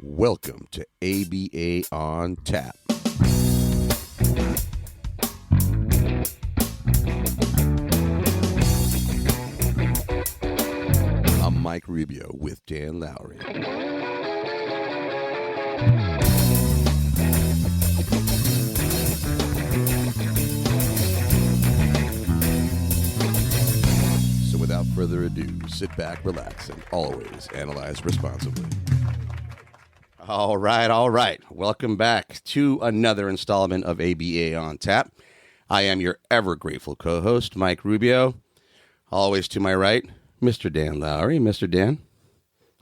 Welcome to ABA on Tap. I'm Mike Rubio with Dan Lowry. So without further ado, sit back, relax, and always analyze responsibly. All right. Welcome back to another installment of ABA on Tap. I am your ever grateful co-host, Mike Rubio. Always to my right, Mr. Dan Lowry. Mr. Dan,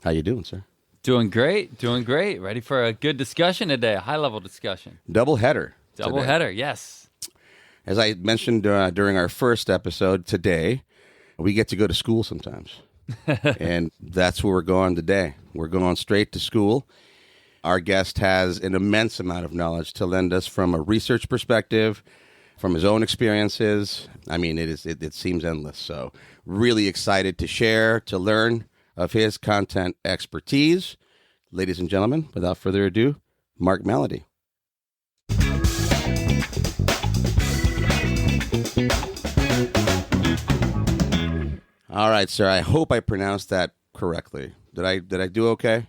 how you doing, sir? Doing great. Ready for a good discussion today, a high-level discussion. Double header, yes. As I mentioned during our first episode today, we get to go to school sometimes. And that's where we're going today. We're going straight to school. Our guest has an immense amount of knowledge to lend us from a research perspective, from his own experiences. I mean, it seems endless. So really excited to share, to learn of his content expertise. Ladies and gentlemen, without further ado, Mark Malady. All right, sir. I hope I pronounced that correctly. Did I do okay?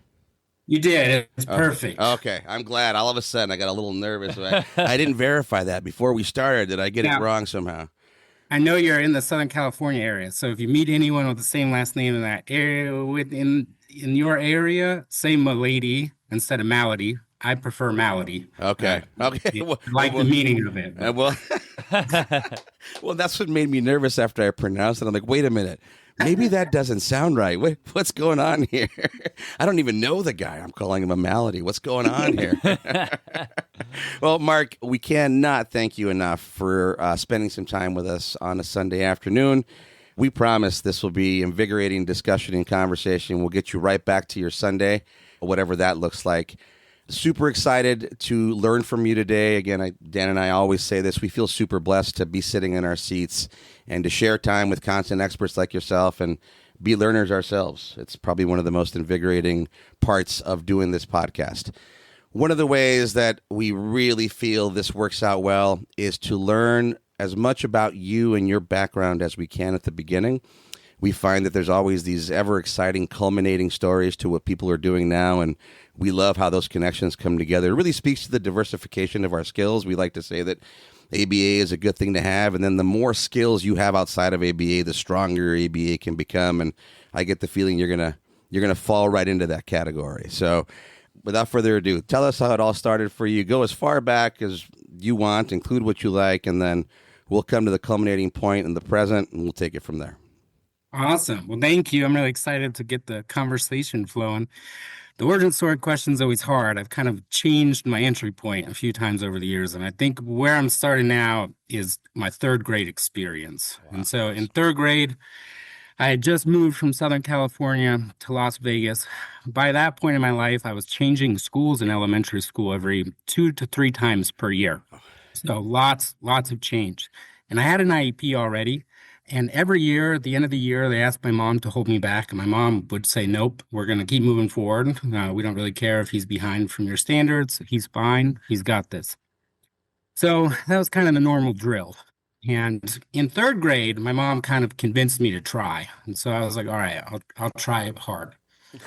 You did. It's perfect. Okay. I'm glad. All of a sudden, I got a little nervous. I didn't verify that before we started. Did I get it wrong somehow? I know you're in the Southern California area, so if you meet anyone with the same last name in that area, in your area, say Malady instead of Malady. I prefer Malady. Okay. Okay. The meaning of it. Well, that's what made me nervous after I pronounced it. I'm like, wait a minute. Maybe that doesn't sound right. What's going on here? I don't even know the guy. I'm calling him a Malady. What's going on here? Well, Mark, we cannot thank you enough for spending some time with us on a Sunday afternoon. We promise this will be invigorating discussion and conversation. We'll get you right back to your Sunday, whatever that looks like. Super excited to learn from you today. Again, Dan and I always say this. We feel super blessed to be sitting in our seats and to share time with content experts like yourself and be learners ourselves. It's probably one of the most invigorating parts of doing this podcast. One of the ways that we really feel this works out well is to learn as much about you and your background as we can at the beginning. We find that there's always these ever exciting, culminating stories to what people are doing now, and we love how those connections come together. It really speaks to the diversification of our skills. We like to say that ABA is a good thing to have, and then the more skills you have outside of ABA, the stronger ABA can become, and I get the feeling you're gonna fall right into that category. So without further ado, tell us how it all started for you. Go as far back as you want, include what you like, and then we'll come to the culminating point in the present, and we'll take it from there. Awesome. Well, thank you. I'm really excited to get the conversation flowing. The origin story question is always hard. I've kind of changed my entry point a few times over the years, and I think where I'm starting now is my third grade experience. Wow. And so in third grade, I had just moved from Southern California to Las Vegas. By that point in my life, I was changing schools in elementary school every 2 to 3 times per year. So lots of change. And I had an IEP already. And every year, at the end of the year, they asked my mom to hold me back. And my mom would say, nope, we're going to keep moving forward. We don't really care if he's behind from your standards. He's fine. He's got this. So that was kind of the normal drill. And in third grade, my mom kind of convinced me to try. And so I was like, all right, I'll try it hard.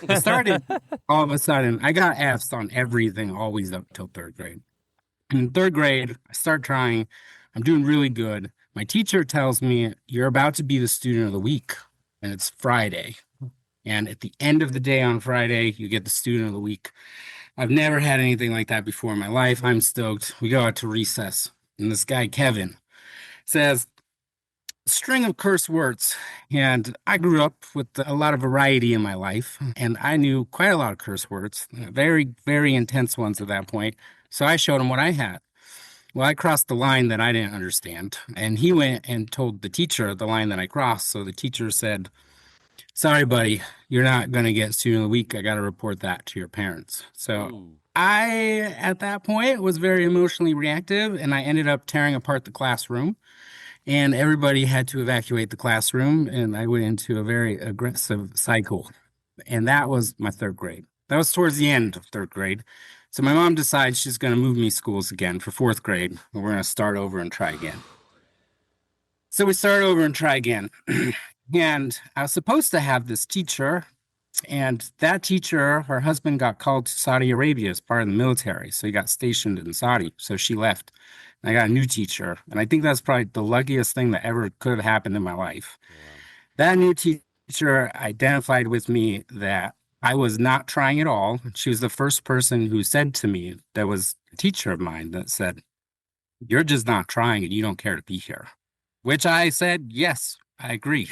I started, all of a sudden, I got Fs on everything always up till third grade. And in third grade, I start trying. I'm doing really good. My teacher tells me, you're about to be the student of the week, and it's Friday. And at the end of the day on Friday, you get the student of the week. I've never had anything like that before in my life. I'm stoked. We go out to recess, and this guy, Kevin, says, string of curse words. And I grew up with a lot of variety in my life, and I knew quite a lot of curse words, very, very intense ones at that point. So I showed him what I had. Well, I crossed the line that I didn't understand, and he went and told the teacher the line that I crossed. So the teacher said, sorry, buddy, you're not going to get student of the week. I got to report that to your parents. So I, at that point, was very emotionally reactive, and I ended up tearing apart the classroom, and everybody had to evacuate the classroom, and I went into a very aggressive cycle, and that was my third grade. That was towards the end of third grade. So my mom decides she's going to move me schools again for fourth grade. And we're going to start over and try again. So we start over and try again. And I was supposed to have this teacher, and that teacher, her husband got called to Saudi Arabia as part of the military. So he got stationed in Saudi. So she left. And I got a new teacher. And I think that's probably the luckiest thing that ever could have happened in my life. That new teacher identified with me that I was not trying at all. She was the first person who said to me, that was a teacher of mine, that said, "You're just not trying and you don't care to be here." Which I said, yes, I agree.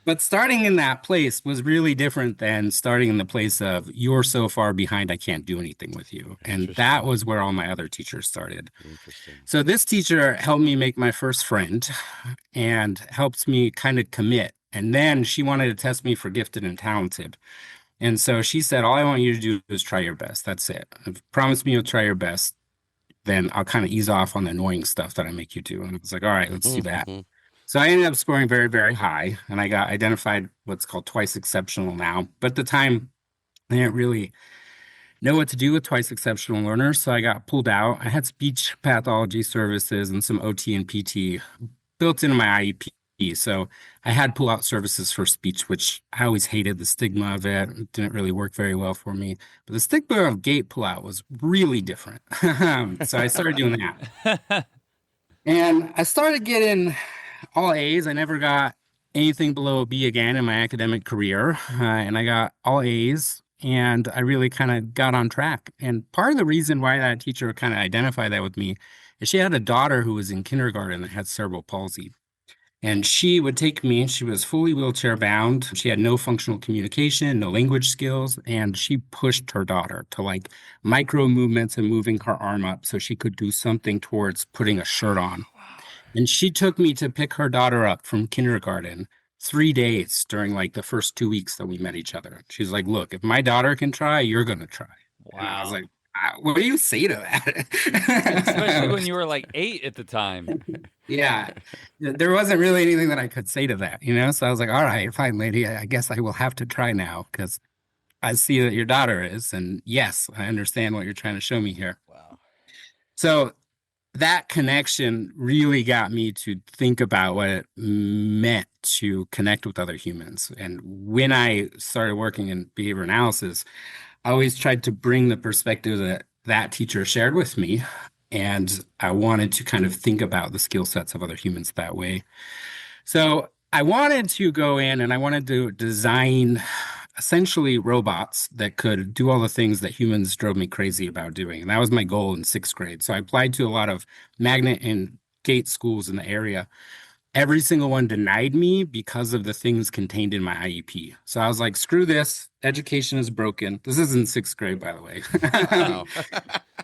But starting in that place was really different than starting in the place of, "You're so far behind, I can't do anything with you." And that was where all my other teachers started. Interesting. So this teacher helped me make my first friend and helped me kind of commit. And then she wanted to test me for gifted and talented. And so she said, "All I want you to do is try your best. That's it. Promise me you'll try your best. Then I'll kind of ease off on the annoying stuff that I make you do." And I was like, "All right, let's do that." So I ended up scoring very, very high, and I got identified what's called twice exceptional now. But at the time, I didn't really know what to do with twice exceptional learners, so I got pulled out. I had speech pathology services and some OT and PT built into my IEP. So I had pull-out services for speech, which I always hated the stigma of it. It didn't really work very well for me. But the stigma of gait pull-out was really different. So I started doing that. And I started getting all A's. I never got anything below a B again in my academic career. And I got all A's, and I really kind of got on track. And part of the reason why that teacher kind of identified that with me is she had a daughter who was in kindergarten that had cerebral palsy. And she would take me, she was fully wheelchair bound. She had no functional communication, no language skills. And she pushed her daughter to like micro movements and moving her arm up so she could do something towards putting a shirt on. And she took me to pick her daughter up from kindergarten 3 days during like the first 2 weeks that we met each other. She's like, "Look, if my daughter can try, you're going to try." And I was Wow. like, "What do you say to Especially that?" when you were like 8 at the time. Yeah, there wasn't really anything that I could say to that, you know? So I was like, "All right, fine, lady. I guess I will have to try now because I see that your daughter is. And yes, I understand what you're trying to show me here." Wow. So that connection really got me to think about what it meant to connect with other humans. And when I started working in behavior analysis, I always tried to bring the perspective that that teacher shared with me. And I wanted to kind of think about the skill sets of other humans that way. So I wanted to go in and I wanted to design essentially robots that could do all the things that humans drove me crazy about doing. And that was my goal in sixth grade. So I applied to a lot of magnet and gate schools in the area. Every single one denied me because of the things contained in my IEP. So I was like, "Screw this. Education is broken." This is in sixth grade, by the way. Wow.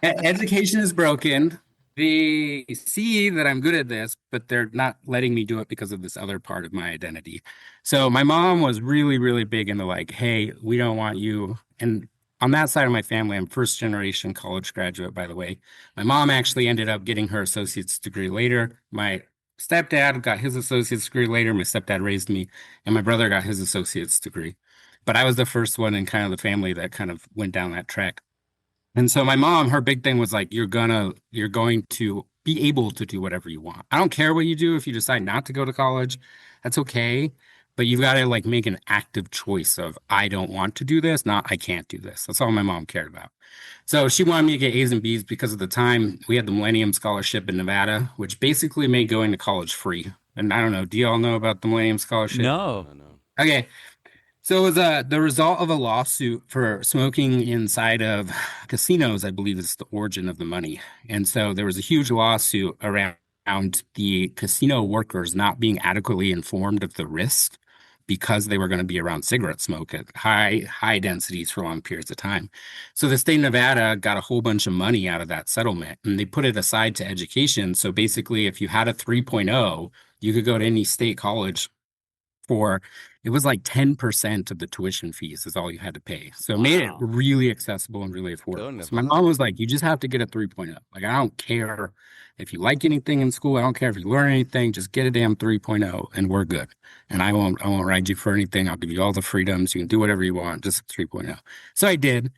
Education is broken. They see that I'm good at this, but they're not letting me do it because of this other part of my identity. So my mom was really, really big into like, "Hey, we don't want you." And on that side of my family, I'm first generation college graduate, by the way. My mom actually ended up getting her associate's degree later. My stepdad got his associate's degree later. My stepdad raised me, and my brother got his associate's degree. But I was the first one in kind of the family that kind of went down that track. And so my mom, her big thing was like, you're going to be able to do whatever you want. I don't care what you do. If you decide not to go to college, that's okay. But you've got to like make an active choice of, "I don't want to do this," not "I can't do this." That's all my mom cared about. So she wanted me to get A's and B's because at the time we had the Millennium Scholarship in Nevada, which basically made going to college free. And I don't know, do you all know about the Millennium Scholarship? No. No, no. Okay. So it was the result of a lawsuit for smoking inside of casinos, I believe is the origin of the money. And so there was a huge lawsuit around the casino workers not being adequately informed of the risk because they were going to be around cigarette smoke at high densities for long periods of time. So the state of Nevada got a whole bunch of money out of that settlement, and they put it aside to education. So basically, if you had a 3.0, you could go to any state college for, it was like 10% of the tuition fees is all you had to pay. So it made it really accessible and really affordable. So my mom was like, you just have to get a 3.0. Like, I don't care if you like anything in school. I don't care if you learn anything, just get a damn 3.0 and we're good. And I won't ride you for anything. I'll give you all the freedoms. You can do whatever you want, just 3.0. So I did.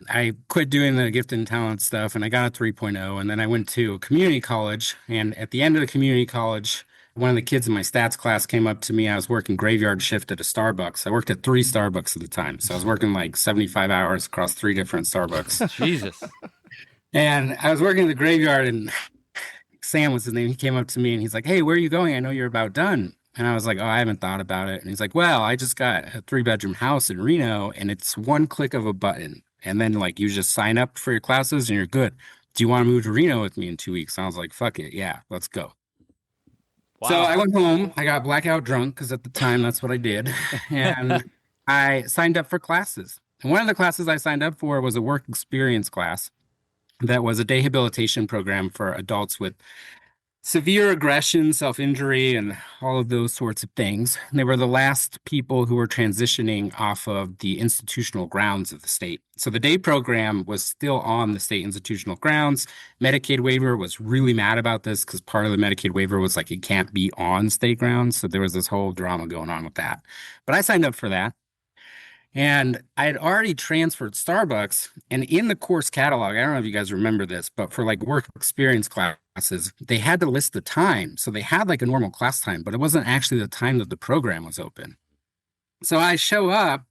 I quit doing the gifted and talent stuff and I got a 3.0. And then I went to community college. And at the end of the community college, one of the kids in my stats class came up to me. I was working graveyard shift at a Starbucks. I worked at 3 Starbucks at the time. So I was working like 75 hours across 3 different Starbucks. Jesus. And I was working in the graveyard and Sam was his name. He came up to me and he's like, hey, where are you going? I know you're about done. And I was like, oh, I haven't thought about it. And he's like, well, I just got a 3-bedroom house in Reno and it's one click of a button. And then like you just sign up for your classes and you're good. Do you want to move to Reno with me in 2 weeks? And I was like, fuck it. Yeah, let's go. Wow. So I went home. I got blackout drunk because at the time that's what I did. And I signed up for classes. And one of the classes I signed up for was a work experience class that was a rehabilitation program for adults with severe aggression, self-injury, and all of those sorts of things. And they were the last people who were transitioning off of the institutional grounds of the state. So the day program was still on the state institutional grounds. Medicaid waiver was really mad about this because part of the Medicaid waiver was like it can't be on state grounds. So there was this whole drama going on with that. But I signed up for that. And I had already transferred Starbucks, and in the course catalog, I don't know if you guys remember this, but for like work experience classes, they had to list the time. So they had like a normal class time, but it wasn't actually the time that the program was open. So I show up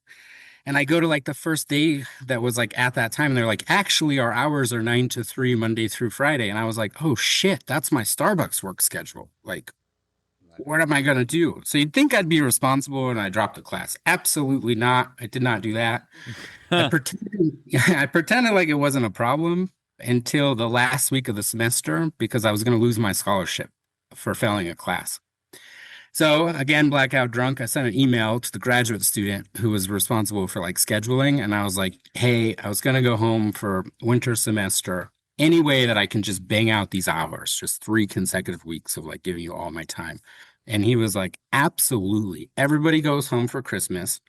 and I go to like the first day that was like at that time, and they're like, actually, our hours are 9 to 3, Monday through Friday. And I was like, oh shit, that's my Starbucks work schedule. Like, what am I going to do? So you'd think I'd be responsible and I dropped the class. Absolutely not. I did not do that. I pretended like it wasn't a problem until the last week of the semester because I was going to lose my scholarship for failing a class. So again, blackout drunk, I sent an email to the graduate student who was responsible for like scheduling. And I was like, hey, I was going to go home for winter semester. Any way that I can just bang out these hours, just 3 consecutive weeks of like giving you all my time. And he was like, absolutely. Everybody goes home for Christmas.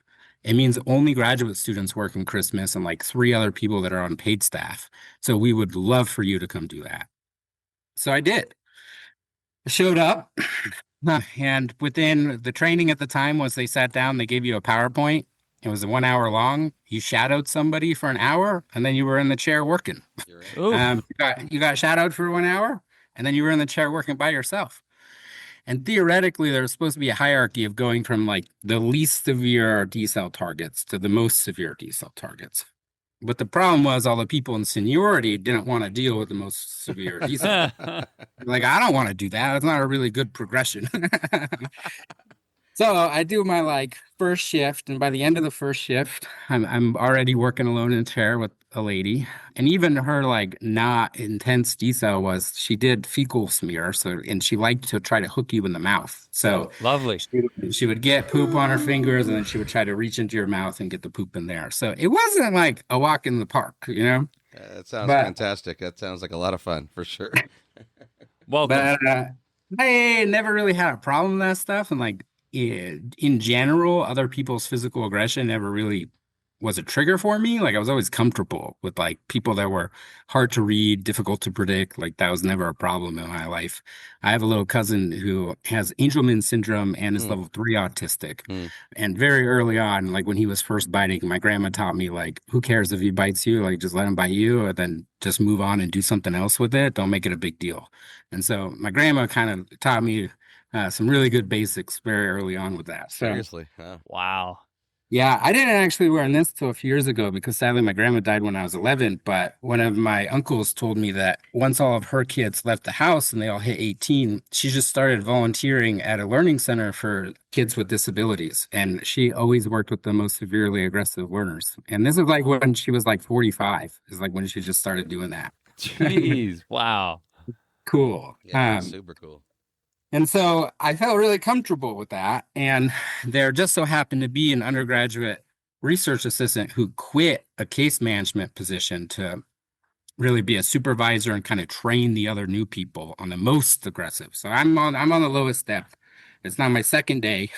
It means only graduate students work on Christmas and like 3 other people that are on paid staff. So we would love for you to come do that. So I did. I showed up and within the training at the time was they sat down, they gave you a PowerPoint. It was 1 hour long. You shadowed somebody for an hour and then you were in the chair working. You got shadowed for 1 hour and then you were in the chair working by yourself. And theoretically, there's supposed to be a hierarchy of going from like the least severe D-cell targets to the most severe D-cell targets. But the problem was all the people in seniority didn't want to deal with the most severe D-cell. Like, I don't want to do that. It's not a really good progression. So I do my like first shift, and by the end of the first shift, I'm already working alone in a chair with a lady. And even her like not intense decel was she did fecal smear, and she liked to try to hook you in the mouth. So lovely. She would get poop on her fingers, and then she would try to reach into your mouth and get the poop in there. So it wasn't like a walk in the park, you know. That sounds fantastic. That sounds like a lot of fun for sure. Welcome. But I never really had a problem with that stuff, and like. In general, other people's physical aggression never really was a trigger for me. Like I was always comfortable with like people that were hard to read, difficult to predict. Like that was never a problem in my life. I have a little cousin who has Angelman syndrome and is level 3 autistic. And very early on, like when he was first biting, my grandma taught me like, who cares if he bites you? Like just let him bite you, or then just move on and do something else with it. Don't make it a big deal. And so my grandma kind of taught me some really good basics very early on with that. So, seriously. Wow. Yeah, I didn't actually learn this till a few years ago because sadly my grandma died when I was 11. But one of my uncles told me that once all of her kids left the house and they all hit 18, she just started volunteering at a learning center for kids with disabilities. And she always worked with the most severely aggressive learners. And this is like when she was like 45, is like when she just started doing that. Jeez. Wow. Cool. Yeah, super cool. And so I felt really comfortable with that. And there just so happened to be an undergraduate research assistant who quit a case management position to really be a supervisor and kind of train the other new people on the most aggressive. So I'm on the lowest depth. It's not my second day.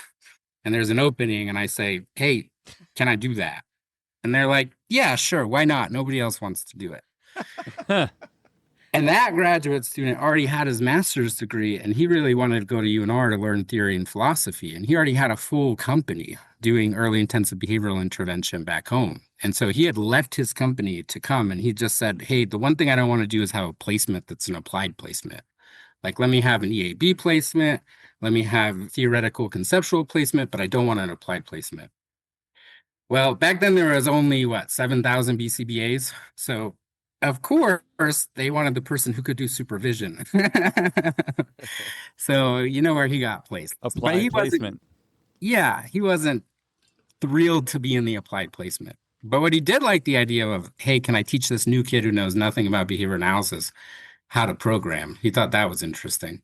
and there's an opening, and I say, hey, can I do that? And they're like, yeah, sure, why not? Nobody else wants to do it. And that graduate student already had his master's degree, and he really wanted to go to UNR to learn theory and philosophy. And he already had a full company doing early intensive behavioral intervention back home. And so he had left his company to come, and he just said, hey, the one thing I don't want to do is have a placement that's an applied placement. Like, let me have an EAB placement, let me have theoretical conceptual placement, but I don't want an applied placement. Well, back then there was only, 7,000 BCBAs. So of course, they wanted the person who could do supervision. So you know where he got placed. But Applied he wasn't, placement. yeah, he wasn't thrilled to be in the applied placement. But what he did like the idea of, hey, can I teach this new kid who knows nothing about behavior analysis how to program? He thought that was interesting.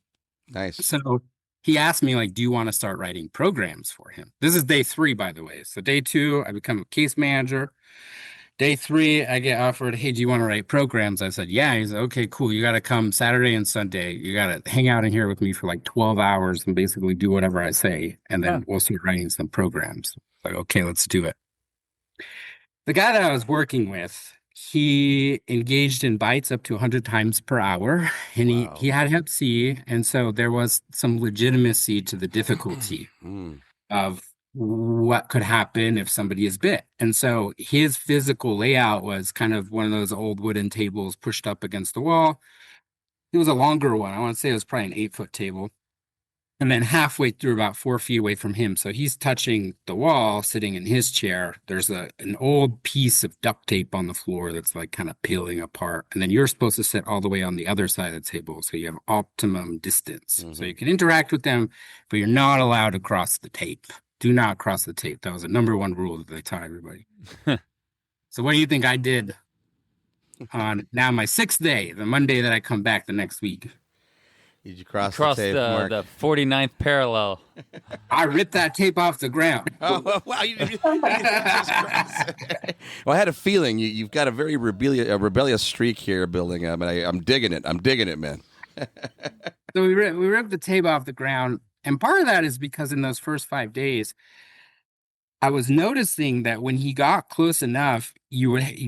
Nice. So he asked me, like, do you want to start writing programs for him? This is day 3, by the way. So day 2, I become a case manager. Day 3, I get offered, hey, do you want to write programs? I said, yeah. He's like, okay, cool. You got to come Saturday and Sunday. You got to hang out in here with me for like 12 hours and basically do whatever I say. And then we'll start writing some programs. Like, okay, let's do it. The guy that I was working with, he engaged in bites up to 100 times per hour, and Wow. he had Hep C. And so there was some legitimacy to the difficulty of what could happen if somebody is bit. And so his physical layout was kind of one of those old wooden tables pushed up against the wall. It was a longer one. I want to say it was probably an 8-foot table. And then halfway through, about 4 feet away from him. So he's touching the wall, sitting in his chair. There's an old piece of duct tape on the floor that's like kind of peeling apart. And then you're supposed to sit all the way on the other side of the table. So you have optimum distance. So you can interact with them, but you're not allowed to cross the tape. Do not cross the tape. That was the #1 rule that they taught everybody. So what do you think I did on now my 6th day, the Monday that I come back the next week? Did you cross Across the tape, Mark? the 49th parallel. I ripped that tape off the ground. Oh, wow. Jesus Christ. Well, I had a feeling you've got a very rebellious streak here building up, and I'm digging it. I'm digging it, man. So we ripped the tape off the ground. And part of that is because in those first 5 days, I was noticing that when he got close enough,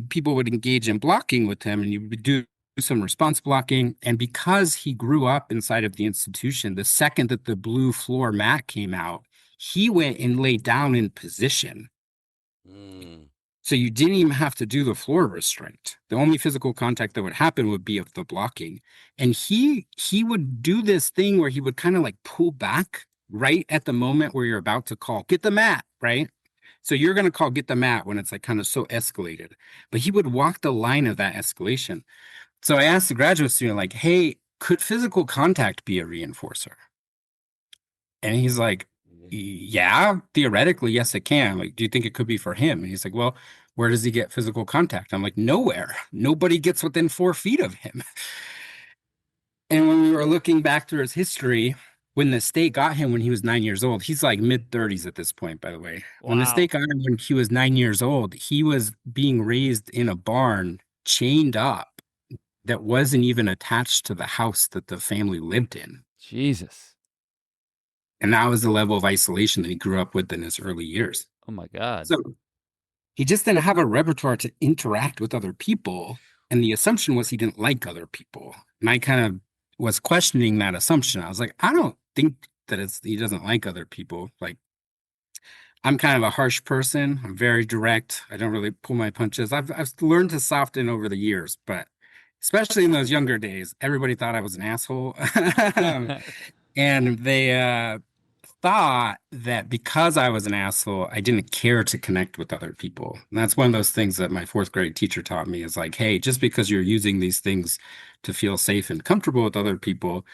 people would engage in blocking with him, and you would do some response blocking. And because he grew up inside of the institution, the second that the blue floor mat came out, he went and laid down in position. So you didn't even have to do the floor restraint. The only physical contact that would happen would be of the blocking. And he would do this thing where he would kind of like pull back right at the moment where you're about to call, get the mat, right? So you're going to call get the mat when it's like kind of so escalated. But he would walk the line of that escalation. So I asked the graduate student, like, hey, could physical contact be a reinforcer? And he's like, yeah, theoretically, yes, it can. Like, do you think it could be for him? And he's like, well, where does he get physical contact? I'm like, nowhere. Nobody gets within 4 feet of him. And when we were looking back through his history, when the state got him when he was 9 years old, he's like mid-30s at this point, by the way. When the state got him when he was 9 years old, he was being raised in a barn, chained up, that wasn't even attached to the house that the family lived in. Jesus. And that was the level of isolation that he grew up with in his early years. Oh my God. So he just didn't have a repertoire to interact with other people. And the assumption was he didn't like other people. And I kind of was questioning that assumption. I was like, I don't think that he doesn't like other people. Like, I'm kind of a harsh person. I'm very direct. I don't really pull my punches. I've learned to soften over the years, but especially in those younger days, everybody thought I was an asshole. And they thought that because I was an asshole, I didn't care to connect with other people. And that's one of those things that my 4th grade teacher taught me is like, hey, just because you're using these things to feel safe and comfortable with other people,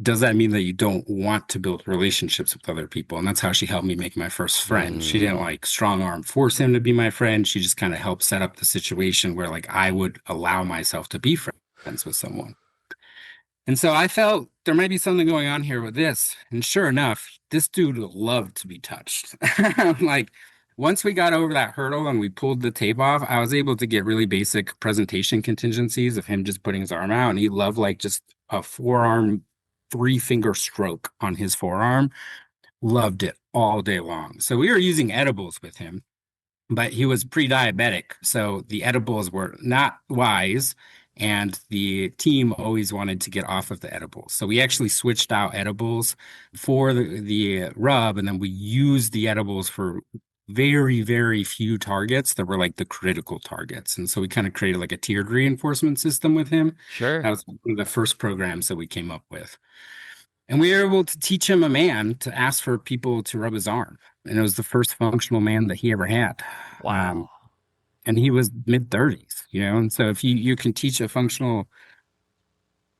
does that mean that you don't want to build relationships with other people? And that's how she helped me make my first friend. She didn't like strong arm force him to be my friend. She just kind of helped set up the situation where like I would allow myself to be friends with someone. And so I felt there might be something going on here with this. And sure enough, this dude loved to be touched. Like, once we got over that hurdle and we pulled the tape off, I was able to get really basic presentation contingencies of him just putting his arm out. And he loved like just a forearm 3-finger stroke on his forearm. Loved it. all day long. So we were using edibles with him, but he was pre-diabetic, so the edibles were not wise, and the team always wanted to get off of the edibles. So we actually switched out edibles for the rub, and then we used the edibles for very, very few targets that were like the critical targets. And so we kind of created like a tiered reinforcement system with him. Sure. That was one of the first programs that we came up with. And we were able to teach him a man to ask for people to rub his arm. And it was the first functional man that he ever had. Wow. And he was mid-30s, you know? And so if you can teach a functional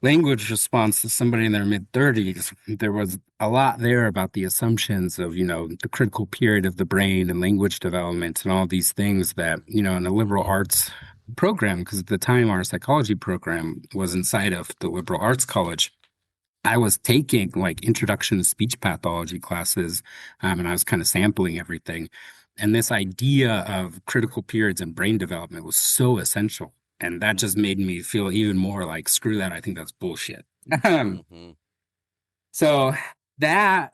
language response to somebody in their mid-30s, there was a lot there about the assumptions of, you know, the critical period of the brain and language development and all these things that, you know, in a liberal arts program, because at the time our psychology program was inside of the liberal arts college, I was taking like introduction to speech pathology classes, and I was kind of sampling everything. And this idea of critical periods and brain development was so essential. And that just made me feel even more like, screw that. I think that's bullshit. Mm-hmm. So that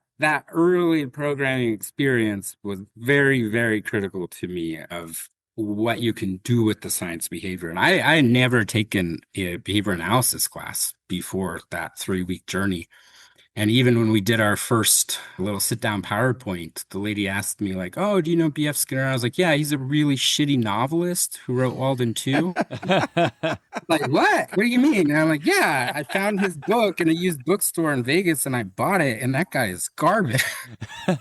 early programming experience was very, very critical to me of what you can do with the science behavior. And I had never taken a behavior analysis class before that 3-week journey. And even when we did our first little sit-down PowerPoint, the lady asked me like, "Oh, do you know B.F. Skinner?" I was like, "Yeah, he's a really shitty novelist who wrote Walden 2." Like, "What? What do you mean?" And I'm like, "Yeah, I found his book in a used bookstore in Vegas and I bought it, and that guy is garbage."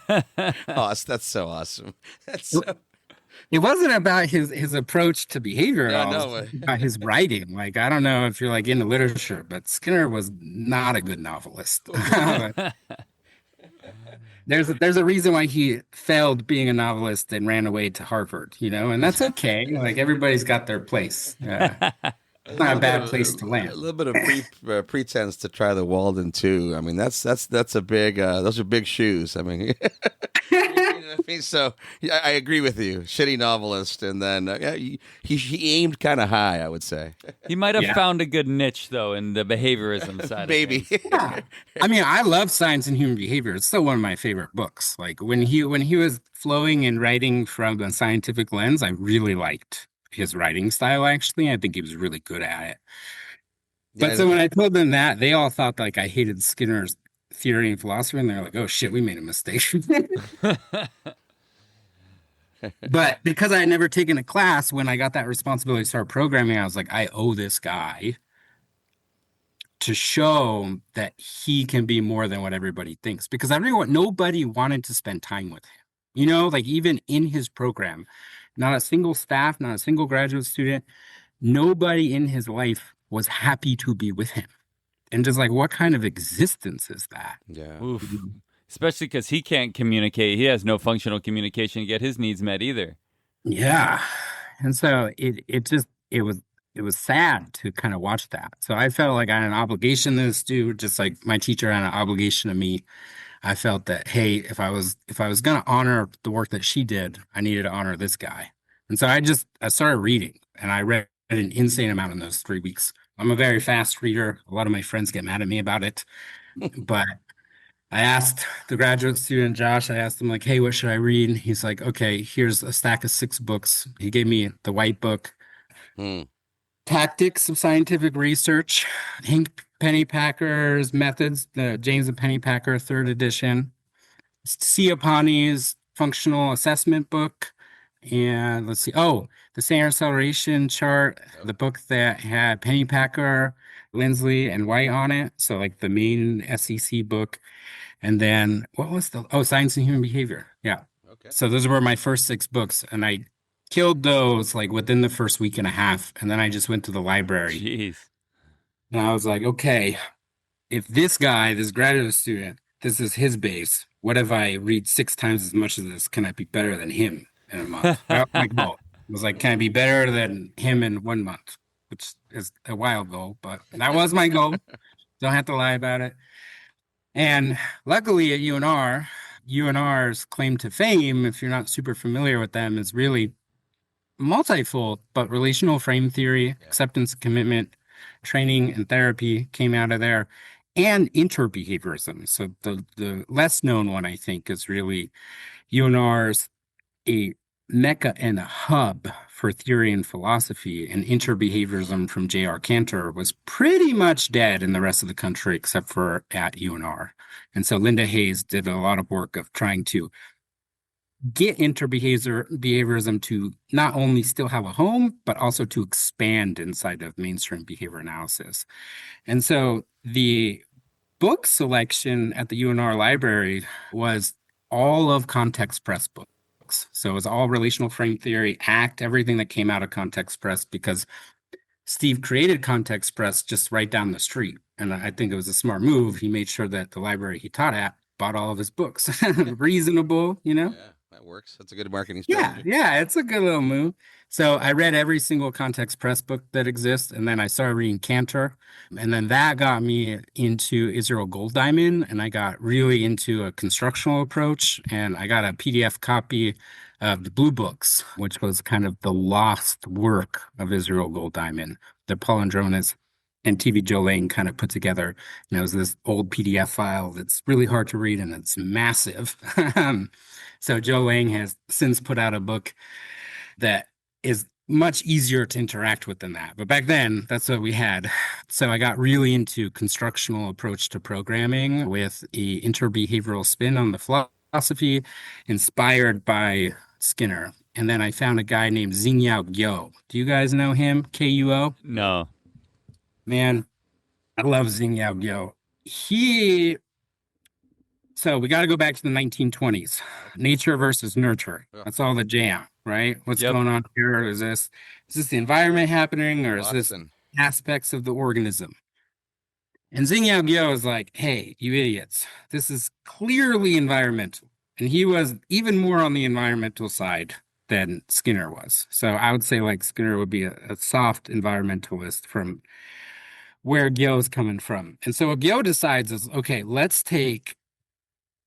Oh, that's so awesome. That's so... It wasn't about his approach to behavior at all. No, It was about his writing. Like, I don't know if you're like into literature, but Skinner was not a good novelist. There's a reason why he failed being a novelist and ran away to Harvard, you know, and that's okay. Like everybody's got their place. It's not a bad place to land. A little bit of pretense to try the Walden too. I mean, that's a big. Those are big shoes. I mean, you know what I mean. So yeah, I agree with you. Shitty novelist, and then yeah, he aimed kind of high, I would say. He might have found a good niche though in the behaviorism side. Maybe. Yeah. I mean, I love Science and Human Behavior. It's still one of my favorite books. Like when he was flowing and writing from a scientific lens, I really liked his writing style. Actually, I think he was really good at it. But so when I told them that, they all thought like I hated Skinner's theory and philosophy, and they're like, "Oh shit, we made a mistake." But because I had never taken a class, when I got that responsibility to start programming, I was like, I owe this guy to show that he can be more than what everybody thinks. Because nobody wanted to spend time with him. You know, like even in his program, not a single staff, not a single graduate student, nobody in his life was happy to be with him. And just like, what kind of existence is that? Yeah. Oof. Especially because he can't communicate. He has no functional communication to get his needs met either. Yeah. And so it was sad to kind of watch that. So I felt like I had an obligation to this dude, just like my teacher had an obligation to me. I felt that, hey, if I was going to honor the work that she did, I needed to honor this guy. And so I started reading, and I read an insane amount in those 3 weeks. I'm a very fast reader. A lot of my friends get mad at me about it. But I asked the graduate student, Josh, I asked him like, "Hey, what should I read?" And he's like, "Okay, here's a stack of 6 books." He gave me the white book, Tactics of Scientific Research, Hank Pennypacker's Methods, the James and Pennypacker 3rd edition, Ciapani's Functional Assessment book, and let's see, the Standard Acceleration Chart, the book that had Pennypacker, Lindsley, and White on it. So like the main SEC book. And then what was Science and Human Behavior. Yeah. Okay. So those were my first 6 books, and I killed those like within the first week and a half. And then I just went to the library. Jeez. And I was like, okay, if this guy, this graduate student, this is his base, what if I read 6 times as much of this? Can I be better than him in a month? That was my goal. I was like, can I be better than him in 1 month? Which is a wild goal, but that was my goal. Don't have to lie about it. And luckily at UNR's claim to fame, if you're not super familiar with them, is really multifold, but relational frame theory, acceptance, commitment, training, and therapy came out of there. and interbehaviorism. So the less known one, I think, is really UNR's a mecca and a hub for theory and philosophy, and interbehaviorism from J.R. Cantor was pretty much dead in the rest of the country except for at UNR. And so Linda Hayes did a lot of work of trying to get interbehaviorism to not only still have a home, but also to expand inside of mainstream behavior analysis. And so the book selection at the UNR library was all of Context Press books. So it was all relational frame theory, ACT, everything that came out of Context Press, because Steve created Context Press just right down the street. And I think it was a smart move. He made sure that the library he taught at bought all of his books. Reasonable, you know? Yeah, that works. That's a good marketing Yeah, strategy. yeah, it's a good little move. So I read every single Context Press book that exists, and then I started reading Cantor, and then that got me into Israel Gold Diamond, and I got really into a constructional approach, and I got a PDF copy of the Blue Books, which was kind of the lost work of Israel Gold Diamond that Paul Andronis and TV Joe Lane kind of put together. And it was this old PDF file that's really hard to read, and it's massive. So Joe Lang has since put out a book that is much easier to interact with than that. But back then, that's what we had. So I got really into constructional approach to programming with a interbehavioral spin on the philosophy inspired by Skinner. And then I found a guy named Xingyao Guo. Do you guys know him? Kuo? No. Man, I love Xingyao Guo. So we got to go back to the 1920s. Nature versus nurture. Yeah. That's all the jam, right? What's Yep. going on here? Is this the environment happening, or is this Watson. aspects of the organism? And Xingyao Guo is like, hey, you idiots, this is clearly environmental. And he was even more on the environmental side than Skinner was. So I would say like Skinner would be a soft environmentalist from where Guo's coming from. And so what Guo decides is, okay, let's take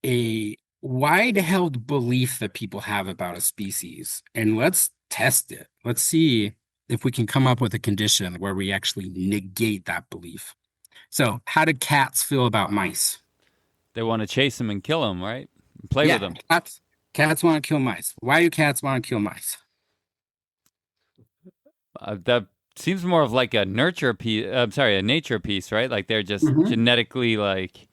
a wide held belief that people have about a species and let's test it. Let's see if we can come up with a condition where we actually negate that belief. So, how do cats feel about mice? They want to chase them and kill them, right? Play with them. Cats want to kill mice. Why do cats want to kill mice? That seems more of like a nurture piece. I'm sorry, a nature piece, right? Like they're just genetically like.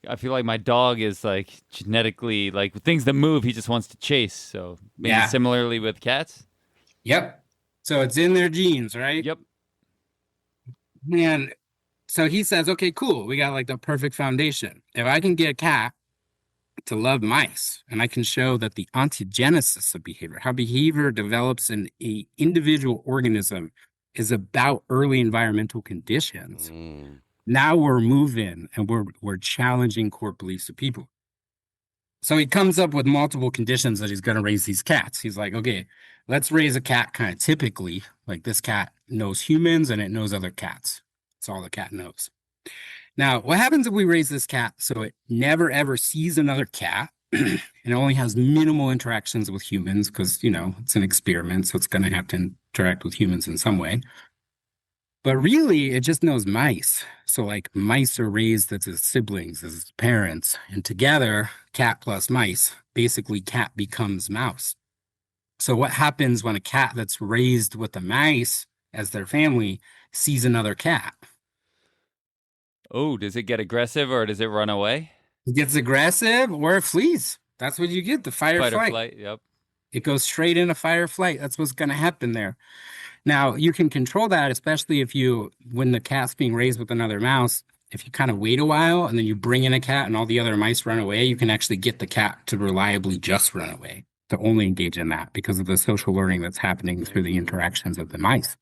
I feel like my dog is like genetically like things that move. He just wants to chase. So maybe similarly with cats. Yep. So it's in their genes, right? Yep. Man. So he says, okay, cool. We got like the perfect foundation. If I can get a cat to love mice, and I can show that the ontogenesis of behavior, how behavior develops in a individual organism, is about early environmental conditions. Now we're moving and we're challenging core beliefs of people. So he comes up with multiple conditions that he's going to raise these cats. He's like, okay, let's raise a cat kind of typically. Like this cat knows humans and it knows other cats. That's all the cat knows. Now, what happens if we raise this cat so it never ever sees another cat and only has minimal interactions with humans because, you know, it's an experiment, so it's going to have to interact with humans in some way. But really, it just knows mice. So like mice are raised as its siblings, as its parents, and together, cat plus mice, basically cat becomes mouse. So what happens when a cat that's raised with the mice as their family sees another cat? Oh, does it get aggressive or does it run away? It gets aggressive or it flees. That's what you get, the fight or flight. Flight, yep. It goes straight into fight or flight. That's what's going to happen there. Now, you can control that, especially if when the cat's being raised with another mouse, if you kind of wait a while and then you bring in a cat and all the other mice run away, you can actually get the cat to reliably just run away, to only engage in that because of the social learning that's happening through the interactions of the mice.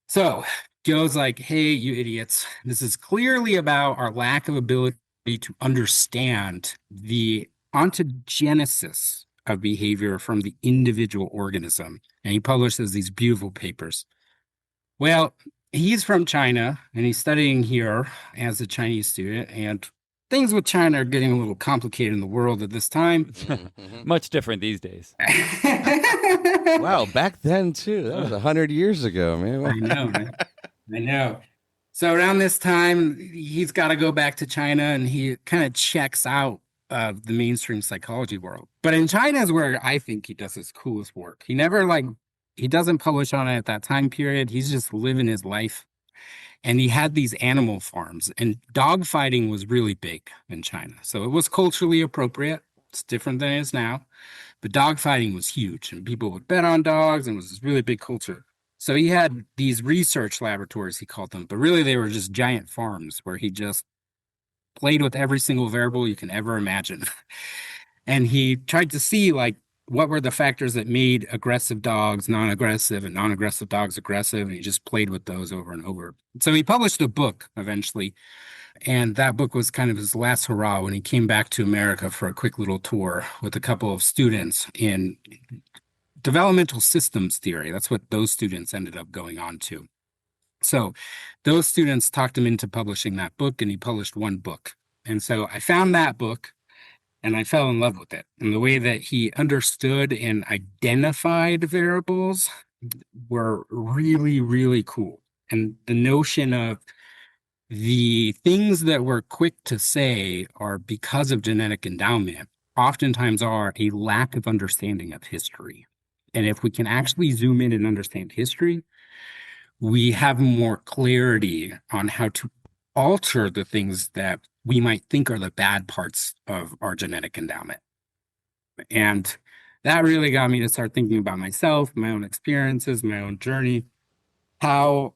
So Joe's like, hey, you idiots, this is clearly about our lack of ability to understand the ontogenesis of behavior from the individual organism. And he publishes these beautiful papers. Well, he's from China and he's studying here as a Chinese student. And things with China are getting a little complicated in the world at this time. Much different these days. Wow, back then too. That was 100 years ago, man. I know, man. I know. So around this time, he's got to go back to China and he kind of checks out of the mainstream psychology world. But in China is where I think he does his coolest work. He never like, he doesn't publish on it at that time period. He's just living his life. And he had these animal farms, and dog fighting was really big in China. So it was culturally appropriate. It's different than it is now. But dog fighting was huge, and people would bet on dogs, and it was this really big culture. So he had these research laboratories, he called them, but really they were just giant farms where he just played with every single variable you can ever imagine. And he tried to see like what were the factors that made aggressive dogs non-aggressive and non-aggressive dogs aggressive, and he just played with those over and over. So he published a book eventually, and that book was kind of his last hurrah when he came back to America for a quick little tour with a couple of students in developmental systems theory. That's what those students ended up going on to. So those students talked him into publishing that book, and he published one book. And so I found that book and I fell in love with it. And the way that he understood and identified variables were really, really cool. And the notion of the things that we're quick to say are because of genetic endowment, oftentimes are a lack of understanding of history. And if we can actually zoom in and understand history, we have more clarity on how to alter the things that we might think are the bad parts of our genetic endowment. And that really got me to start thinking about myself, my own experiences, my own journey, how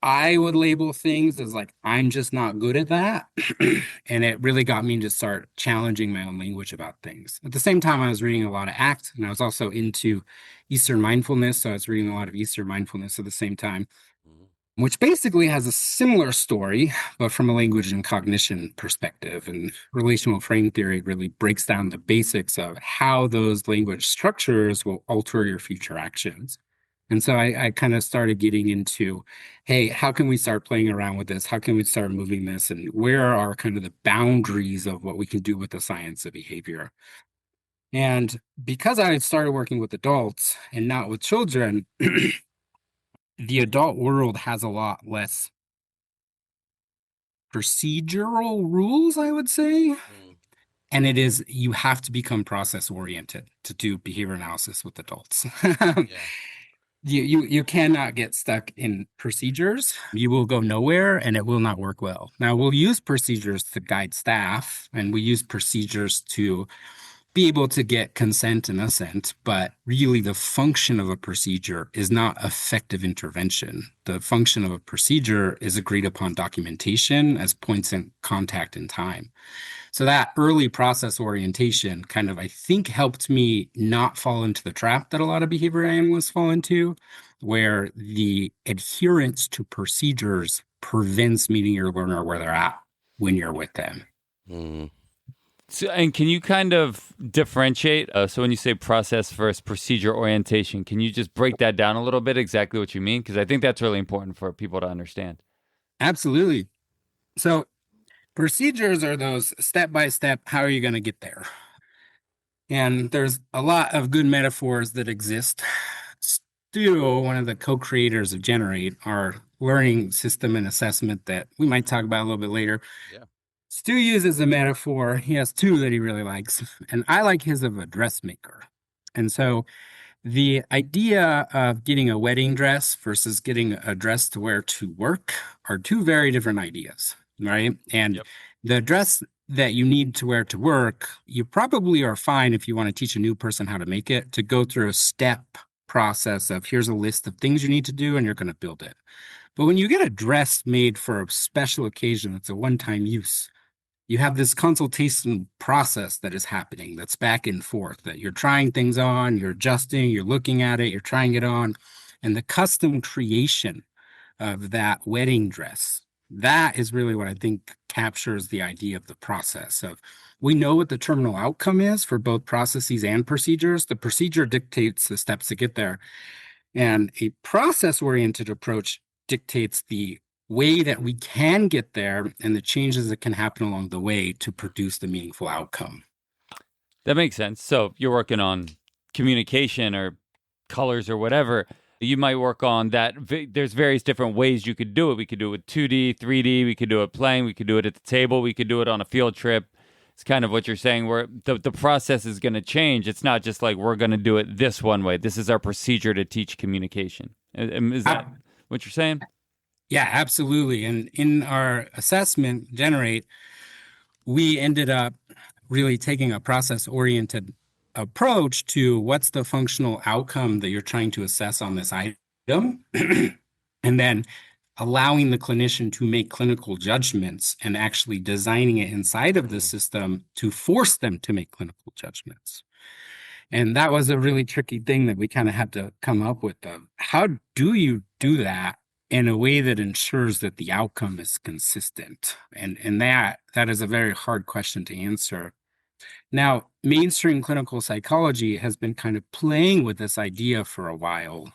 I would label things as like, I'm just not good at that. And it really got me to start challenging my own language about things. At the same time, I was reading a lot of ACT, and I was also into Eastern mindfulness. So I was reading a lot of Eastern mindfulness at the same time, which basically has a similar story, but from a language and cognition perspective. And relational frame theory really breaks down the basics of how those language structures will alter your future actions. And so I kind of started getting into, hey, how can we start playing around with this? How can we start moving this? And where are kind of the boundaries of what we can do with the science of behavior? And because I started working with adults and not with children, the adult world has a lot less procedural rules, I would say. And it is, you have to become process oriented to do behavior analysis with adults. You cannot get stuck in procedures. You will go nowhere and it will not work well. Now, we'll use procedures to guide staff, and we use procedures to be able to get consent and assent, but really the function of a procedure is not effective intervention. The function of a procedure is agreed upon documentation as points in contact in time. So that early process orientation kind of, I think, helped me not fall into the trap that a lot of behavior analysts fall into, where the adherence to procedures prevents meeting your learner where they're at when you're with them. Mm. So, and can you kind of differentiate? So when you say process versus procedure orientation, can you just break that down a little bit, exactly what you mean? Because I think that's really important for people to understand. Absolutely. So procedures are those step-by-step, how are you going to get there? And there's a lot of good metaphors that exist. Stu, one of the co-creators of Generate, our learning system and assessment that we might talk about a little bit later. Yeah. Stu uses a metaphor. He has two that he really likes, and I like his of a dressmaker. And so the idea of getting a wedding dress versus getting a dress to wear to work are two very different ideas, right? And the dress that you need to wear to work, you probably are fine if you want to teach a new person how to make it, to go through a step process of here's a list of things you need to do and you're going to build it. But when you get a dress made for a special occasion, it's a one-time use. You have this consultation process that is happening that's back and forth, that you're trying things on, you're adjusting, you're looking at it, you're trying it on. And the custom creation of that wedding dress, that is really what I think captures the idea of the process of, we know what the terminal outcome is for both processes and procedures. The procedure dictates the steps to get there. And a process-oriented approach dictates the way that we can get there and the changes that can happen along the way to produce the meaningful outcome. That makes sense. So you're working on communication or colors or whatever. You might work on that. There's various different ways you could do it. We could do it with 2D, 3D. We could do it playing. We could do it at the table. We could do it on a field trip. It's kind of what you're saying, where the process is going to change. It's not just like we're going to do it this one way. This is our procedure to teach communication. Is that what you're saying? Yeah, absolutely. And in our assessment, Generate, we ended up really taking a process-oriented approach to what's the functional outcome that you're trying to assess on this item, and then allowing the clinician to make clinical judgments and actually designing it inside of the system to force them to make clinical judgments. And that was a really tricky thing that we kind of had to come up with. How do you do that in a way that ensures that the outcome is consistent? And that is a very hard question to answer. Now, mainstream clinical psychology has been kind of playing with this idea for a while.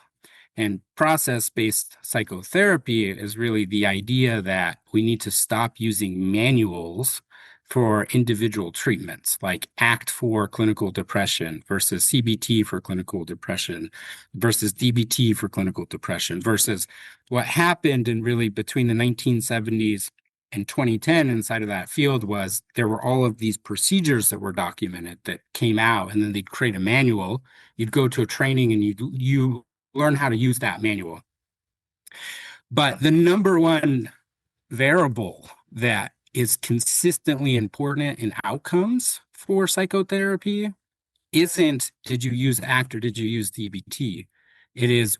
And process-based psychotherapy is really the idea that we need to stop using manuals for individual treatments, like ACT for clinical depression versus CBT for clinical depression versus DBT for clinical depression, versus what happened in really between the 1970s and 2010 inside of that field was there were all of these procedures that were documented that came out, and then they'd create a manual. You'd go to a training and you learn how to use that manual. But the number one variable that is consistently important in outcomes for psychotherapy isn't did you use ACT or did you use DBT? It is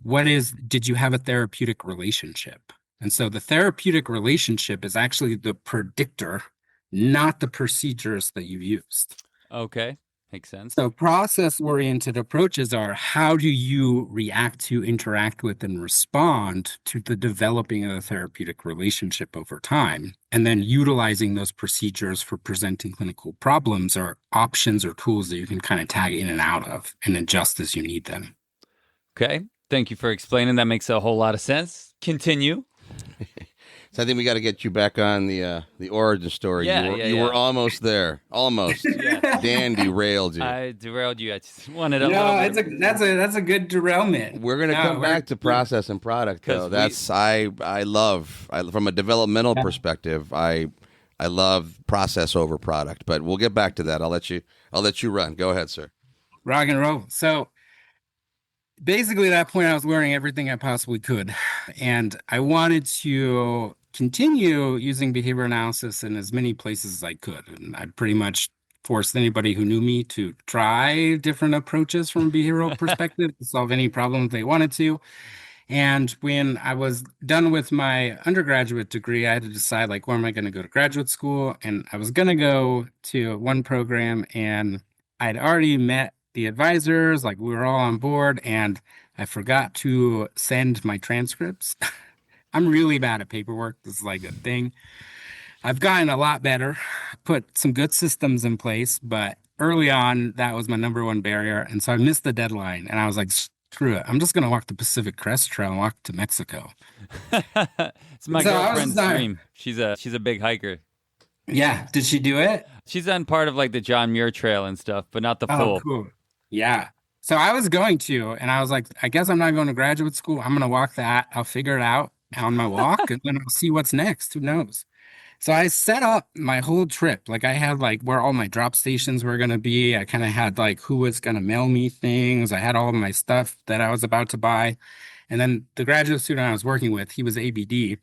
did you have a therapeutic relationship? And so the therapeutic relationship is actually the predictor, not the procedures that you used. Okay. Makes sense. So process-oriented approaches are how do you react to, interact with, and respond to the developing of the therapeutic relationship over time, and then utilizing those procedures for presenting clinical problems or options or tools that you can kind of tag in and out of and adjust as you need them. Okay. Thank you for explaining. That makes a whole lot of sense. Continue. So I think we got to get you back on the origin story. You were almost there. Almost. Yeah. Dan derailed you. I derailed you. I just wanted to. No, that's a good derailment. We're gonna come back to process and product though. I love from a developmental perspective. I love process over product, but we'll get back to that. I'll let you run. Go ahead, sir. Rock and roll. So basically, at that point, I was learning everything I possibly could, and I wanted to continue using behavior analysis in as many places as I could. And I pretty much forced anybody who knew me to try different approaches from a behavioral perspective to solve any problem they wanted to. And when I was done with my undergraduate degree, I had to decide, like, where am I going to go to graduate school? And I was going to go to one program, and I'd already met the advisors, like we were all on board, and I forgot to send my transcripts. I'm really bad at paperwork. This is like a thing. I've gotten a lot better, put some good systems in place, but early on, that was my number one barrier. And so I missed the deadline, and I was like, screw it. I'm just going to walk the Pacific Crest Trail and walk to Mexico. It's my girlfriend's dream. She's a big hiker. Yeah. Did she do it? She's on part of like the John Muir Trail and stuff, but not the full. Oh, cool. Yeah. So I was going to, and I was like, I guess I'm not going to graduate school. I'm going to walk that. I'll figure it out on my walk, and then I'll see what's next. Who knows? So I set up my whole trip. Like I had like where all my drop stations were going to be. I kind of had like who was going to mail me things. I had all of my stuff that I was about to buy. And then the graduate student I was working with, he was ABD.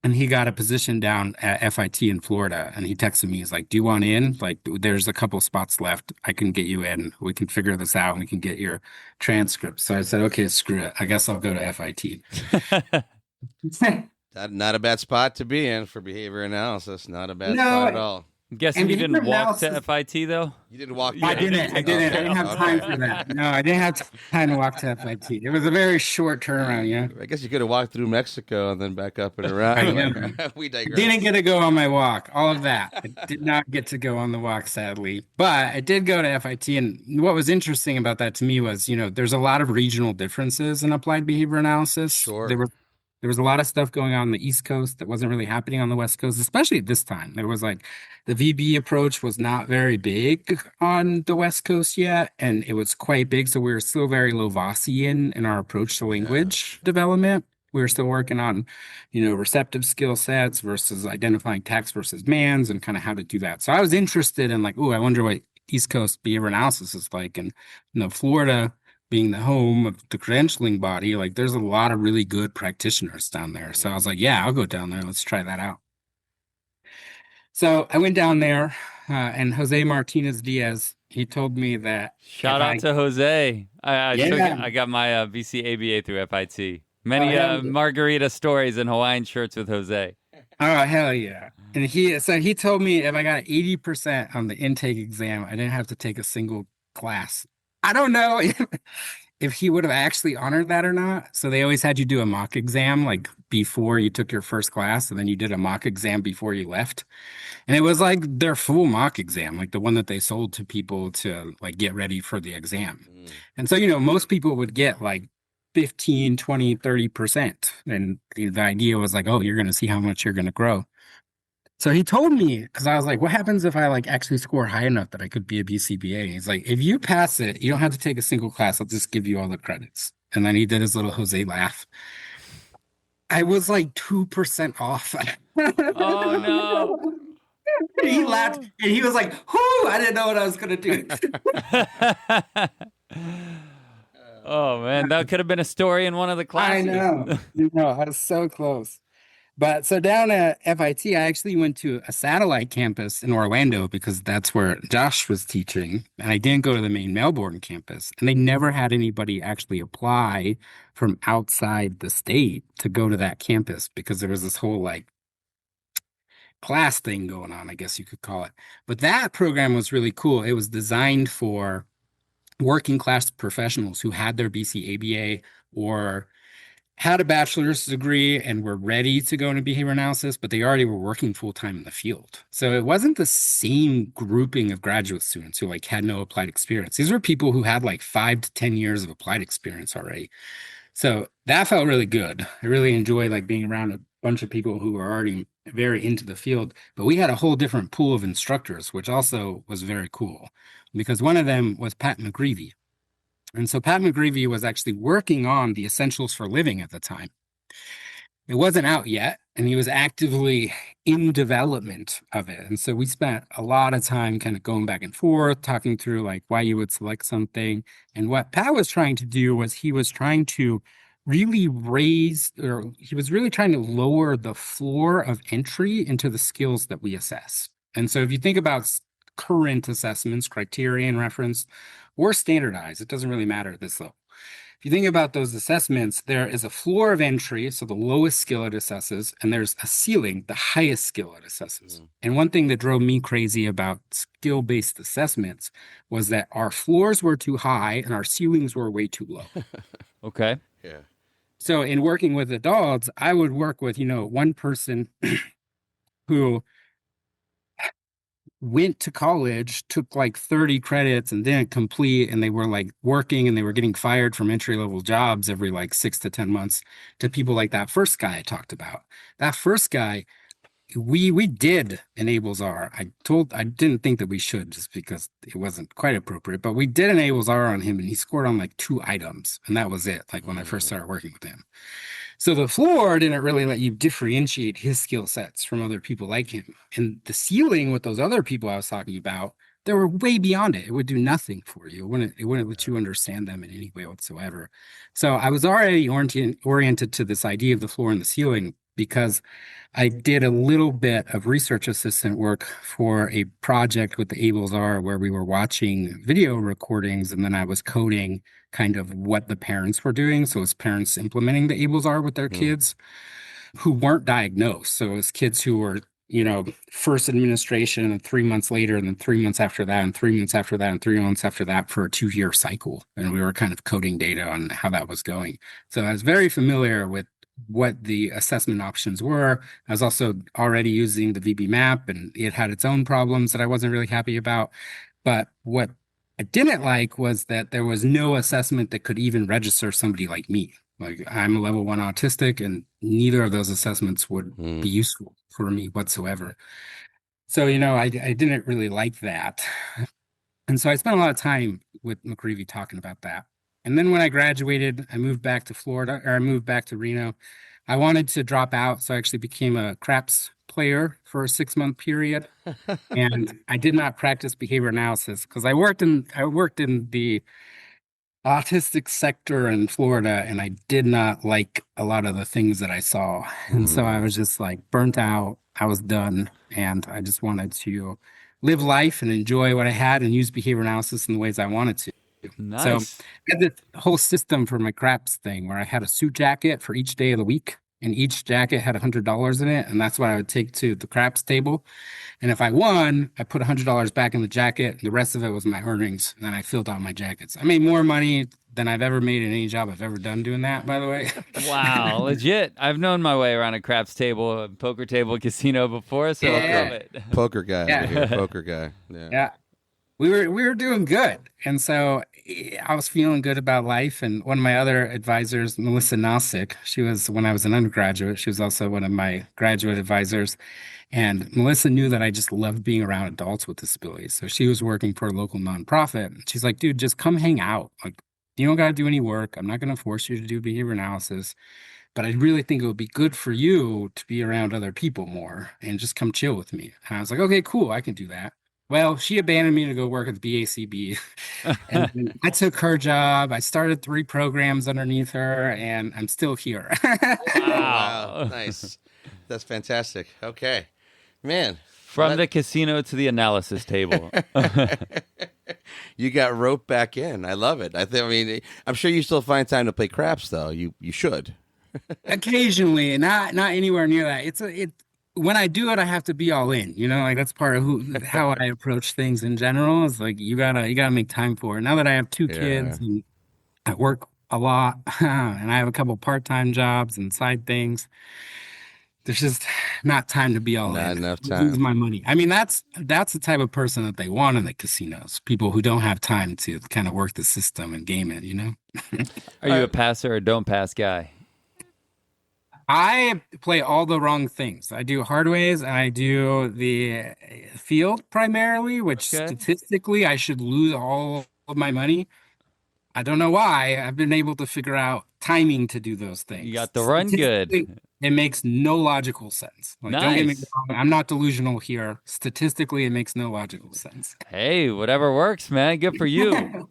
And he got a position down at FIT in Florida. And he texted me, he's like, do you want in? Like, there's a couple spots left. I can get you in. We can figure this out. And we can get your transcript. So I said, okay, screw it. I guess I'll go to FIT. Not a bad spot to be in for behavior analysis. Not a bad spot at all. I'm guessing you didn't walk to FIT though? You didn't walk. I didn't. I didn't have time for that. No, I didn't have time to walk to FIT. It was a very short turnaround, you know? I guess you could have walked through Mexico and then back up and around. We digress. Didn't get to go on my walk. All of that. I did not get to go on the walk, sadly. But I did go to FIT. And what was interesting about that to me was, you know, there's a lot of regional differences in applied behavior analysis. Sure. There was a lot of stuff going on the East Coast that wasn't really happening on the West Coast, especially at this time. There was like the VB approach was not very big on the West Coast yet, and it was quite big. So we were still very Lovacian in our approach to Yeah. language development. We were still working on, receptive skill sets versus identifying text versus mans and kind of how to do that. So I was interested in like, oh, I wonder what East Coast behavior analysis is like. And, Florida being the home of the credentialing body, like there's a lot of really good practitioners down there. So I was like, yeah, I'll go down there. Let's try that out. So I went down there, and Jose Martinez Diaz, he told me that if Shout out to Jose. yeah, I got my BC ABA through FIT. oh, Many hell yeah. margarita stories and Hawaiian shirts with Jose. Oh, hell yeah. And he told me if I got 80% on the intake exam, I didn't have to take a single class. I don't know if he would have actually honored that or not. So they always had you do a mock exam like before you took your first class, and then you did a mock exam before you left. And it was like their full mock exam, like the one that they sold to people to like get ready for the exam. Mm. And so, most people would get like 15, 20, 30%. And the idea was like, oh, you're going to see how much you're going to grow. So he told me, because I was like, what happens if I like actually score high enough that I could be a BCBA? He's like, if you pass it, you don't have to take a single class. I'll just give you all the credits. And then he did his little Jose laugh. I was like 2% off. Oh no. He laughed and he was like, whoo, I didn't know what I was going to do. Oh man, that could have been a story in one of the I classes. know. I was so close. But so down at FIT, I actually went to a satellite campus in Orlando because that's where Josh was teaching. And I didn't go to the main Melbourne campus. And they never had anybody actually apply from outside the state to go to that campus because there was this whole like class thing going on, I guess you could call it. But that program was really cool. It was designed for working class professionals who had their BC ABA or had a bachelor's degree and were ready to go into behavior analysis, but they already were working full time in the field. So it wasn't the same grouping of graduate students who like had no applied experience. These were people who had like 5 to 10 years of applied experience already. So that felt really good. I really enjoyed like being around a bunch of people who were already very into the field, but we had a whole different pool of instructors, which also was very cool because one of them was Pat McGreevy. And so Pat McGreevy was actually working on the Essentials for Living at the time. It wasn't out yet, and he was actively in development of it. And so we spent a lot of time kind of going back and forth, talking through like why you would select something. And what Pat was trying to do was he was trying to really he was really trying to lower the floor of entry into the skills that we assess. And so if you think about current assessments, criterion reference, or standardized, it doesn't really matter at this level. If you think about those assessments, there is a floor of entry, so the lowest skill it assesses, and there's a ceiling, the highest skill it assesses. And one thing that drove me crazy about skill-based assessments was that our floors were too high and our ceilings were way too low. Okay. Yeah. So in working with adults, I would work with, one person who went to college, took like 30 credits and didn't complete, and they were like working and they were getting fired from entry-level jobs every like 6 to 10 months, to people like that first guy I talked about. That first guy, we did enables R. I didn't think that we should just because it wasn't quite appropriate, but we did enables R on him and he scored on like 2 items, and that was it, like when I first started working with him. So the floor didn't really let you differentiate his skill sets from other people like him. And the ceiling with those other people I was talking about, they were way beyond it. It would do nothing for you. It wouldn't let you understand them in any way whatsoever. So I was already oriented to this idea of the floor and the ceiling because I did a little bit of research assistant work for a project with the Ables R where we were watching video recordings and then I was coding kind of what the parents were doing. So it's parents implementing the Ables R with their kids who weren't diagnosed. So it's kids who were, first administration and 3 months later, and then 3 months after that, and 3 months after that, and 3 months after that for a 2-year cycle. And we were kind of coding data on how that was going. So I was very familiar with what the assessment options were. I was also already using the VB map, and it had its own problems that I wasn't really happy about. But what I didn't like was that there was no assessment that could even register somebody like me. Like I'm a level 1 autistic, and neither of those assessments would be Mm. useful for me whatsoever. So, I didn't really like that. And so I spent a lot of time with McCreevy talking about that. And then when I graduated, I moved back to Florida, or I moved back to Reno. I wanted to drop out, so I actually became a craps player for a 6-month period. And I did not practice behavior analysis because I worked in the autistic sector in Florida, and I did not like a lot of the things that I saw. And so I Mm. was just like burnt out. I was done, and I just wanted to live life and enjoy what I had and use behavior analysis in the ways I wanted to. So Nice. I had this whole system for my craps thing where I had a suit jacket for each day of the week, and each jacket had $100 in it, and that's what I would take to the craps table. And if I won, I put $100 back in the jacket. The rest of it was my earnings. And then I filled out my jackets. I made more money than I've ever made in any job I've ever done doing that, by the way. Wow, legit. I've known my way around a craps table, a poker table, casino before, so I love Yeah. it. Poker guy over here. Yeah. Poker guy. Yeah. Yeah. We were doing good. And so I was feeling good about life. And one of my other advisors, Melissa Nossick, she was, when I was an undergraduate, she was also one of my graduate advisors. And Melissa knew that I just loved being around adults with disabilities. So she was working for a local nonprofit. She's like, dude, just come hang out. Like, you don't got to do any work. I'm not going to force you to do behavior analysis, but I really think it would be good for you to be around other people more and just come chill with me. And I was like, okay, cool. I can do that. Well, she abandoned me to go work at the BACB. And then I took her job. I started 3 programs underneath her, and I'm still here. Wow. Wow. Nice. That's fantastic. Okay. Man. From the casino to the analysis table. You got roped back in. I love it. I mean, I'm sure you still find time to play craps, though. You should. Occasionally, not anywhere near that. When I do it, I have to be all in. Like that's part of how I approach things in general. Is like you gotta make time for it. Now that I have 2 Yeah. kids and I work a lot, and I have a couple part-time jobs and side things, there's just not time to be all Not in. enough Lose time. my money. I mean, that's the type of person that they want in the casinos. People who don't have time to kind of work the system and game it. Are you a passer or don't pass guy? I play all the wrong things. I do hardways and I do the field primarily, which Okay. statistically I should lose all of my money. I don't know why. I've been able to figure out timing to do those things. You got the run Statistically, good. it makes no logical sense. Like, don't get me Nice. wrong, I'm not delusional here. Statistically, it makes no logical sense. Hey, whatever works, man. Good for you.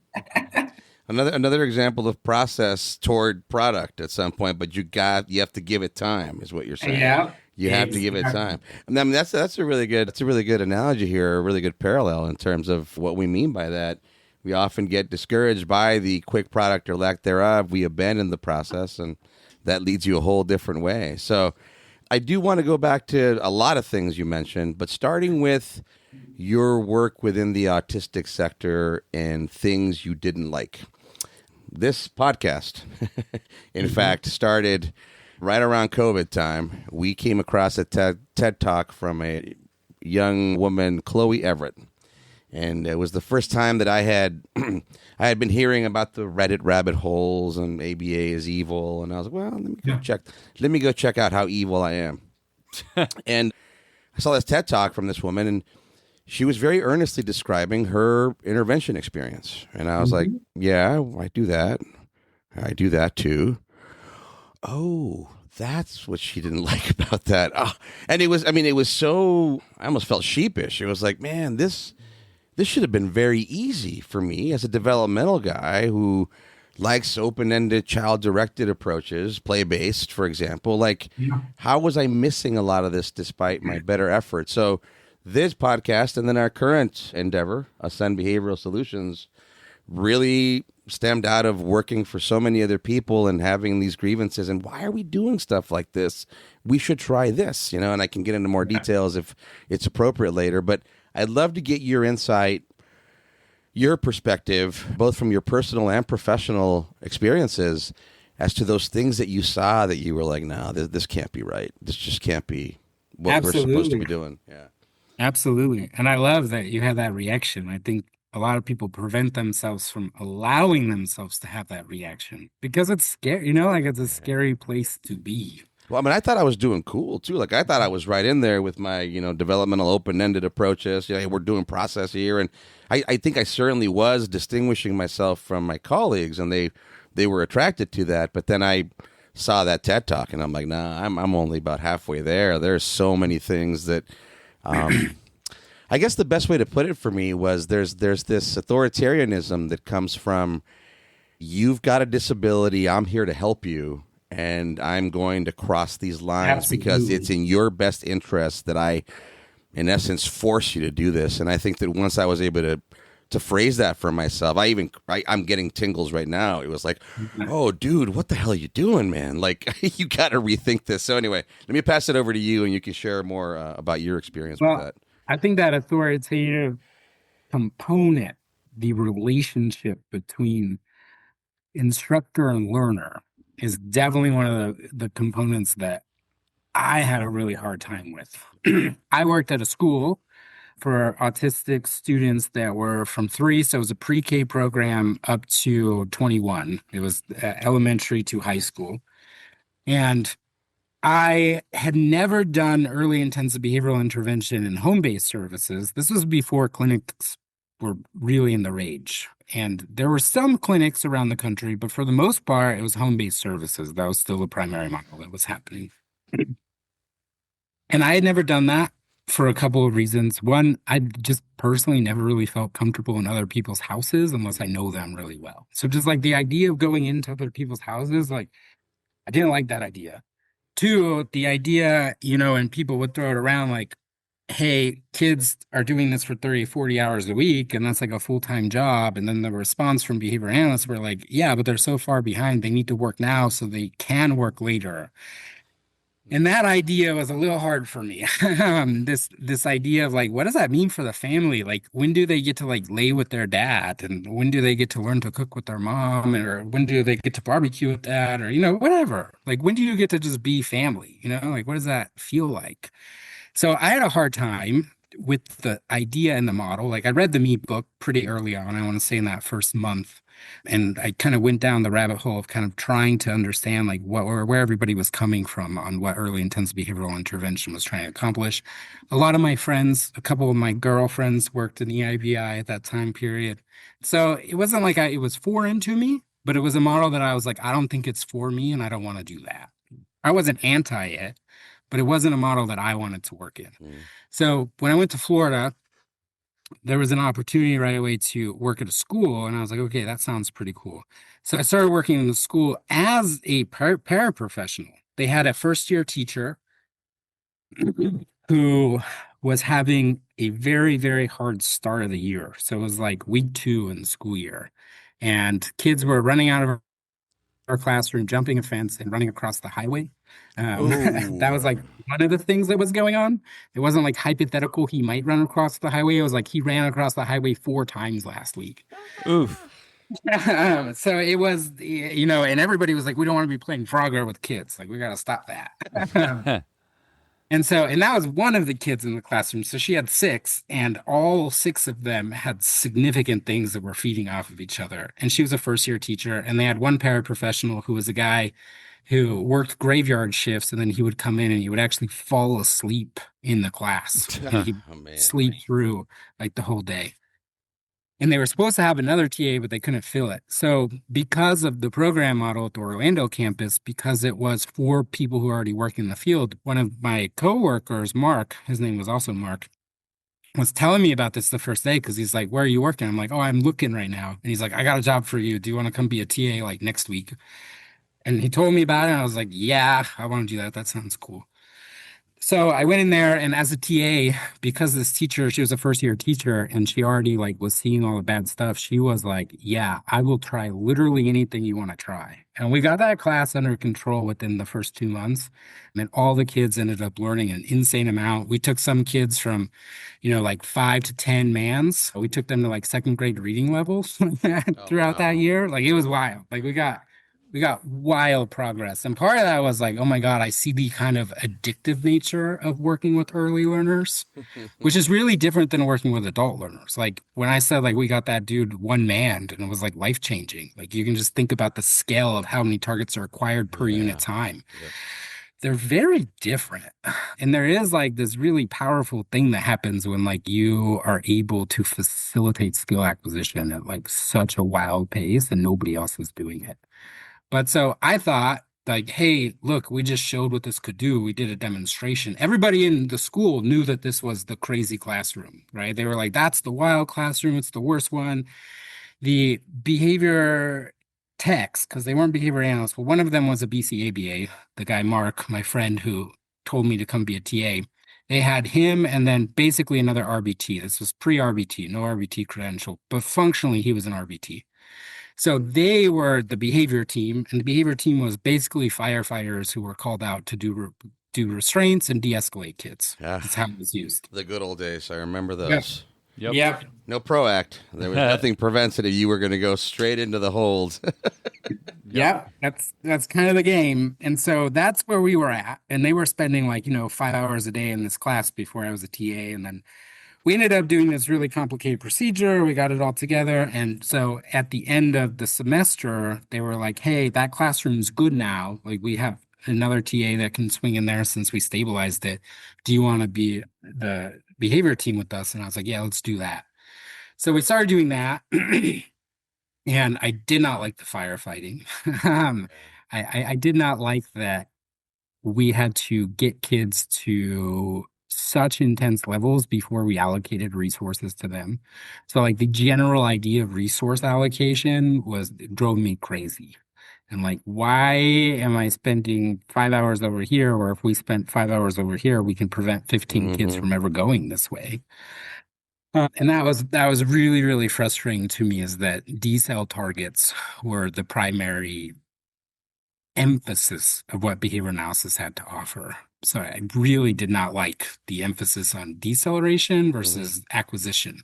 Another example of process toward product at some point, but you have to give it time, is what you're saying. Yeah. You have to give it time. And I mean, that's a really good analogy here, a really good parallel in terms of what we mean by that. We often get discouraged by the quick product or lack thereof. We abandon the process, and that leads you a whole different way. So I do want to go back to a lot of things you mentioned, but starting with your work within the autistic sector and things you didn't like. This podcast, in fact, started right around COVID time. We came across a TED Talk from a young woman, Chloe Everett. And it was the first time that I had been hearing about the Reddit rabbit holes and ABA is evil, and I was like, well, let me go check out how evil I am. And I saw this TED Talk from this woman, and she was very earnestly describing her intervention experience. And I was like, yeah, I do that. I do that too. Oh, that's what she didn't like about that. Oh. And it was so, I almost felt sheepish. It was like, man, this should have been very easy for me as a developmental guy who likes open-ended, child-directed approaches, play-based, for example. Like, how was I missing a lot of this despite my better effort? So this podcast and then our current endeavor, Ascend Behavioral Solutions, really stemmed out of working for so many other people and having these grievances. And why are we doing stuff like this? We should try this, and I can get into more details if it's appropriate later. But I'd love to get your insight, your perspective, both from your personal and professional experiences, as to those things that you saw that you were like, no, this can't be right. This just can't be what we're supposed to be doing. Yeah. Absolutely. And I love that you had that reaction. I think a lot of people prevent themselves from allowing themselves to have that reaction because it's scary, like it's a scary place to be. Well, I mean, I thought I was doing cool too. Like I thought I was right in there with my, developmental open-ended approaches. Hey, we're doing process here, and I think I certainly was distinguishing myself from my colleagues, and they were attracted to that. But then I saw that TED talk, and I'm like, nah, I'm only about halfway there. There's so many things that, I guess the best way to put it for me was there's this authoritarianism that comes from you've got a disability, I'm here to help you, and I'm going to cross these lines because it's in your best interest that I, in essence, force you to do this. And I think that once I was able to phrase that for myself, I'm getting tingles right now. It was like, oh, dude, what the hell are you doing, man? Like, you got to rethink this. So anyway, let me pass it over to you, and you can share more about your experience with that. I think that authoritative component, the relationship between instructor and learner, is definitely one of the components that I had a really hard time with. I worked at a school for autistic students that were from 3, so it was a pre-K program up to 21. It was elementary to high school. And I had never done early intensive behavioral intervention in home-based services. This was before clinics were really in the rage. And there were some clinics around the country, but for the most part, it was home-based services. That was still the primary model that was happening. And I had never done that for a couple of reasons. One, I just personally never really felt comfortable in other people's houses unless I know them really well. So just like the idea of going into other people's houses, like I didn't like that idea. 2, the idea, and people would throw it around like, hey, kids are doing this for 30, 40 hours a week, and that's like a full-time job. And then the response from behavior analysts were like, yeah, but they're so far behind, they need to work now so they can work later. And that idea was a little hard for me. This idea of like, what does that mean for the family? Like, when do they get to like lay with their dad? And when do they get to learn to cook with their mom? Or when do they get to barbecue with dad? Or, whatever. Like, when do you get to just be family? Like, what does that feel like? So I had a hard time with the idea and the model. Like I read the Me book pretty early on, I want to say in that first month. And I kind of went down the rabbit hole of kind of trying to understand like what or where everybody was coming from on what early intensive behavioral intervention was trying to accomplish. A lot of my friends, a couple of my girlfriends worked in EIBI at that time period. So it wasn't like it was foreign to me, but it was a model that I was like, I don't think it's for me and I don't want to do that. I wasn't anti it, but it wasn't a model that I wanted to work in. So when I went to Florida, there was an opportunity right away to work at a school. And I was like, okay, that sounds pretty cool. So I started working in the school as a paraprofessional. They had a first-year teacher who was having a very, very hard start of the year. So it was like week 2 in the school year. And kids were running out of our classroom, jumping a fence and running across the highway. That was like one of the things that was going on. It wasn't like hypothetical he might run across the highway. It was like he ran across the highway 4 times last week. Oof. So it was, and everybody was like, we don't want to be playing Frogger with kids. Like, we got to stop that. And that was one of the kids in the classroom. So she had 6, and all 6 of them had significant things that were feeding off of each other. And she was a first-year teacher, and they had one paraprofessional who was a guy who worked graveyard shifts, and then he would come in and he would actually fall asleep in the class. And he'd sleep through like the whole day. And they were supposed to have another TA, but they couldn't fill it. So because of the program model at the Orlando campus, because it was for people who are already working in the field, one of my coworkers, Mark, his name was also Mark, was telling me about this the first day because he's like, where are you working? I'm like, oh, I'm looking right now. And he's like, I got a job for you. Do you want to come be a TA like next week? And he told me about it, and I was like, yeah, I want to do that. That sounds cool. So I went in there, and as a TA, because this teacher, she was a first-year teacher, and she already like was seeing all the bad stuff, she was like, yeah, I will try literally anything you want to try. And we got that class under control within the first 2 months. And then all the kids ended up learning an insane amount. We took some kids from, like 5 to 10 mans. We took them to like 2nd grade reading levels throughout that year. Like, it was wild. Like, we got We got wild progress. And part of that was like, oh my God, I see the kind of addictive nature of working with early learners, which is really different than working with adult learners. Like when I said like we got that dude one manned and it was like life changing. Like you can just think about the scale of how many targets are acquired per unit time. Yep. They're very different. And there is like this really powerful thing that happens when like you are able to facilitate skill acquisition at like such a wild pace and nobody else is doing it. But so I thought, like, hey, look, we just showed what this could do. We did a demonstration. Everybody in the school knew that this was the crazy classroom, right? They were like, that's the wild classroom. It's the worst one. The behavior techs, because they weren't behavior analysts, but one of them was a BCABA, the guy Mark, my friend who told me to come be a TA. They had him and then basically another RBT. This was pre-RBT, no RBT credential, but functionally he was an RBT. So they were the behavior team, and the behavior team was basically firefighters who were called out to do restraints and de-escalate kids. Yeah. That's how it was used. The good old days. I remember those. Yep. No PROACT. There was nothing preventative. You were going to go straight into the hold. Yeah, that's kind of the game. And so that's where we were at. And they were spending like, 5 hours a day in this class before I was a TA. And then we ended up doing this really complicated procedure. We got it all together. And so at the end of the semester, they were like, hey, that classroom's good now. Like we have another TA that can swing in there since we stabilized it. Do you want to be the behavior team with us? And I was like, yeah, let's do that. So we started doing that. And I did not like the firefighting. I did not like that we had to get kids to such intense levels before we allocated resources to them. So like the general idea of resource allocation drove me crazy. And like, why am I spending 5 hours over here? Or if we spent 5 hours over here, we can prevent 15 kids from ever going this way. And that was really, really frustrating to me, is that decel targets were the primary emphasis of what behavior analysis had to offer. So I really did not like the emphasis on deceleration versus acquisition.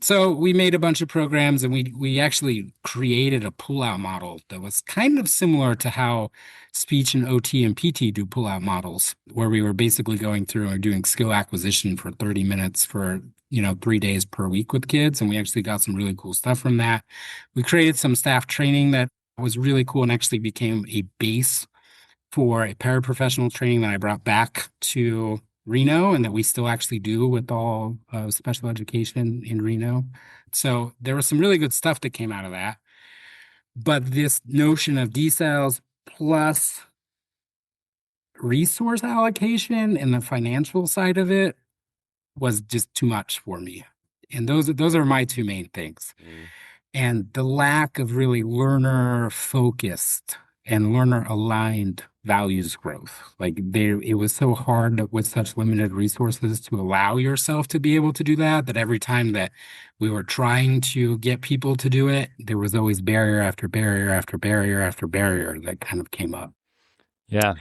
So we made a bunch of programs, and we actually created a pull-out model that was kind of similar to how speech and OT and PT do pull-out models, where we were basically going through and doing skill acquisition for 30 minutes for 3 days per week with kids. And we actually got some really cool stuff from that. We created some staff training that was really cool and actually became a base for a paraprofessional training that I brought back to Reno, and that we still actually do with all special education in Reno. So there was some really good stuff that came out of that. But this notion of decels plus resource allocation and the financial side of it was just too much for me. And those are my two main things. And the lack of really learner focused and learner aligned values growth. Like it was so hard with such limited resources to allow yourself to be able to do that every time that we were trying to get people to do it, there was always barrier after barrier after barrier after barrier that kind of came up. Yeah.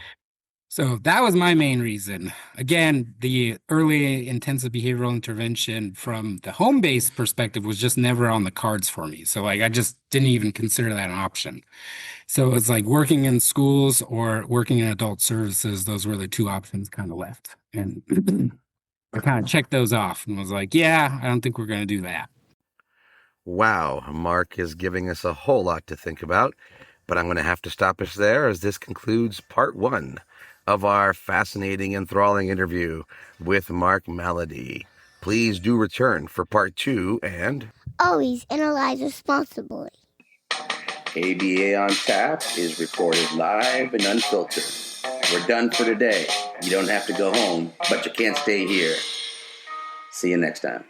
So that was my main reason. Again, the early intensive behavioral intervention from the home-based perspective was just never on the cards for me. So like I just didn't even consider that an option. So it's like working in schools or working in adult services, those were the two options kind of left. And I kind of checked those off and was like, yeah, I don't think we're going to do that. Wow, Mark is giving us a whole lot to think about, but I'm going to have to stop us there, as this concludes part 1 of our fascinating, enthralling interview with Mark Malady. Please do return for part 2 and... Always analyze responsibly. ABA on Tap is recorded live and unfiltered. We're done for today. You don't have to go home, but you can't stay here. See you next time.